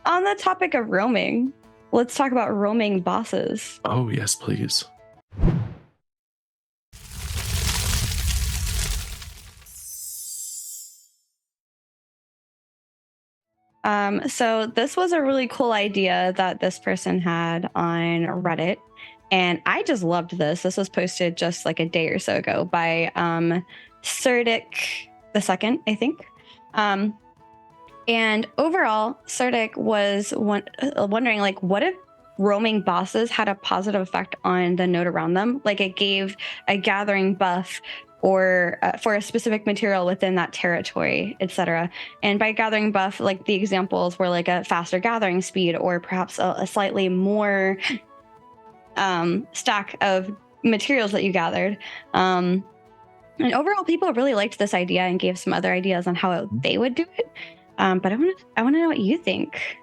on the topic of roaming, let's talk about roaming bosses. Oh, yes, please. So this was a really cool idea that this person had on Reddit. And I just loved this. This was posted just like a day or so ago by Serdic the second, I think. And overall, Serdic was wondering, like, what if roaming bosses had a positive effect on the node around them? Like it gave a gathering buff or for a specific material within that territory, etc. And by gathering buff, like the examples were like a faster gathering speed or perhaps a slightly more stack of materials that you gathered. And overall, people really liked this idea and gave some other ideas on how they would do it. But I want to know what you think.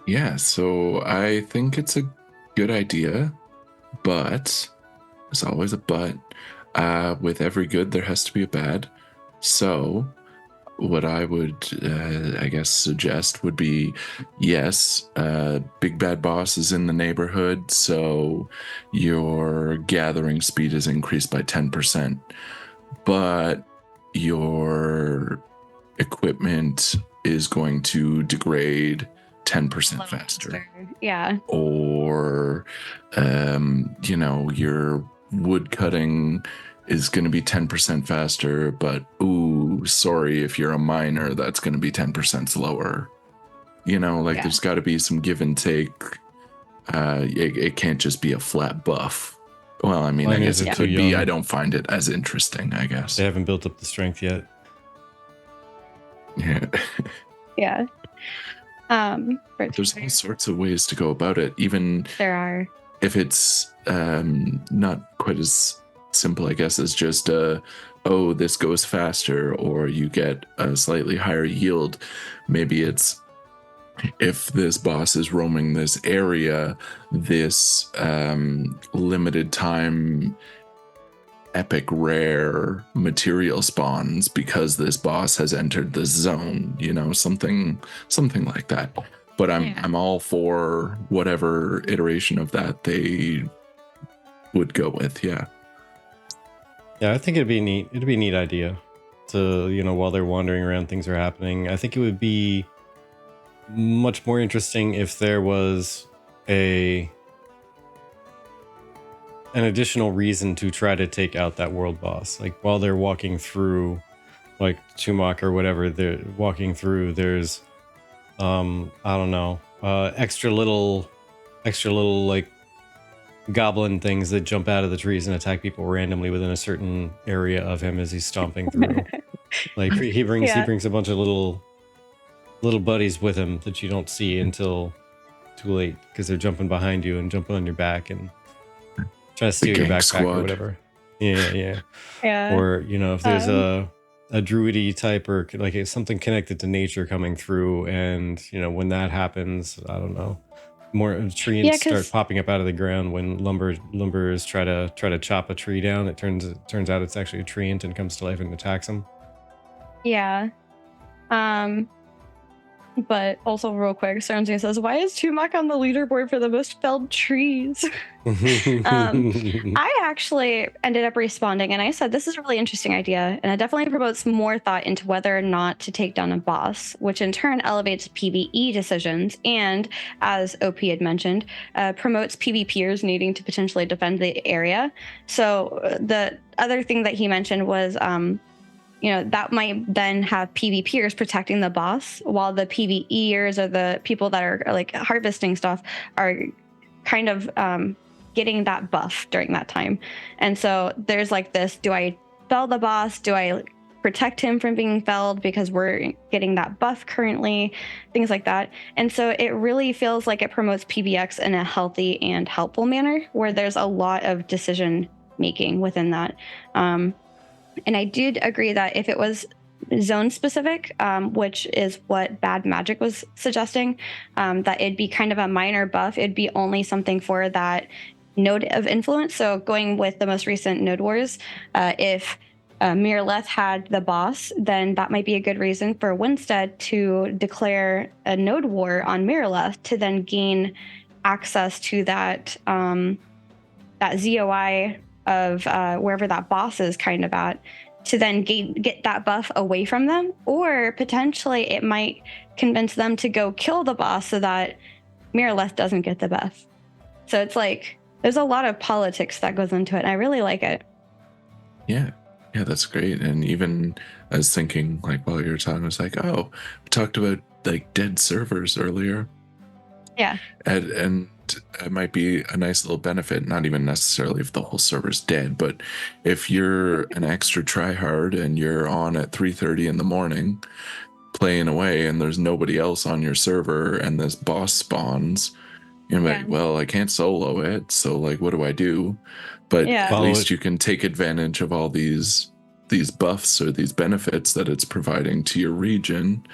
Yeah, so I think it's a good idea, but there's always a but. With every good, there has to be a bad. So what I would, I guess, suggest would be, yes, big bad boss is in the neighborhood, so your gathering speed is increased by 10%, but your equipment is going to degrade 10% faster. Yeah. Or, your wood cutting is going to be 10% faster, but sorry, if you're a miner, that's going to be 10% slower. There's got to be some give and take. It can't just be a flat buff. Well, I guess it could be. I don't find it as interesting, I guess. They haven't built up the strength yet. Yeah. Yeah. There's all sorts of ways to go about it. Even there are. If it's not quite as simple, I guess, as just this goes faster, or you get a slightly higher yield. Maybe it's, if this boss is roaming this area, this limited time epic rare material spawns because this boss has entered this zone, something like that. But I'm all for whatever iteration of that they would go with. Yeah, I think it'd be neat. It'd be a neat idea to, while they're wandering around, things are happening. I think it would be much more interesting if there was an additional reason to try to take out that world boss. Like while they're walking through, like Chumok or whatever they're walking through, there's I don't know, extra little like goblin things that jump out of the trees and attack people randomly within a certain area of him as he's stomping through. Like he brings a bunch of little buddies with him that you don't see until too late, because they're jumping behind you and jumping on your back and trying to steal your backpack squad. Or whatever. Yeah. Or if there's a druidy type or like something connected to nature coming through, and when that happens, I don't know, more trees start popping up out of the ground when lumberers try to chop a tree down. It turns out it's actually a treant and comes to life and attacks them. Yeah. But also real quick, Sarnzy says, why is Chumok on the leaderboard for the most felled trees? I actually ended up responding and I said, this is a really interesting idea. And it definitely promotes more thought into whether or not to take down a boss, which in turn elevates PvE decisions. And as OP had mentioned, promotes PvPers needing to potentially defend the area. So the other thing that he mentioned was, that might then have PvPers protecting the boss, while the PvEers or the people that are like harvesting stuff are kind of getting that buff during that time. And so there's like this, do I fell the boss? Do I protect him from being felled because we're getting that buff currently? Things like that. And so it really feels like it promotes PvX in a healthy and helpful manner, where there's a lot of decision making within that. And I did agree that if it was zone specific, which is what Bad Magic was suggesting, that it'd be kind of a minor buff. It'd be only something for that node of influence. So going with the most recent Node Wars, if Miraleth had the boss, then that might be a good reason for Winstead to declare a node war on Miraleth to then gain access to that that ZOI of wherever that boss is kind of at, to then get that buff away from them, or potentially it might convince them to go kill the boss so that Miraleth doesn't get the buff. So it's like there's a lot of politics that goes into it, and I really like it. Yeah, that's great. And even I was thinking, like, while you were talking, I was like, oh, we talked about like dead servers earlier. Yeah. And it might be a nice little benefit, not even necessarily if the whole server's dead, but if you're an extra tryhard and you're on at 3:30 in the morning playing away and there's nobody else on your server and this boss spawns, you're like, well, I can't solo it, so like, what do I do? But at least you can take advantage of all these buffs or these benefits that it's providing to your region.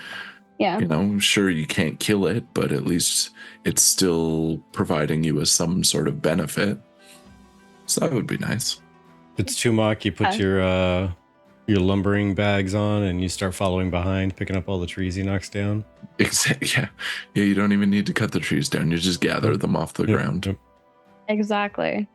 Yeah. You know, sure, you can't kill it, but at least it's still providing you with some sort of benefit. So that would be nice. If it's Tumok, you put your lumbering bags on and you start following behind, picking up all the trees he knocks down. Exactly. Yeah, you don't even need to cut the trees down. You just gather them off the ground. Exactly.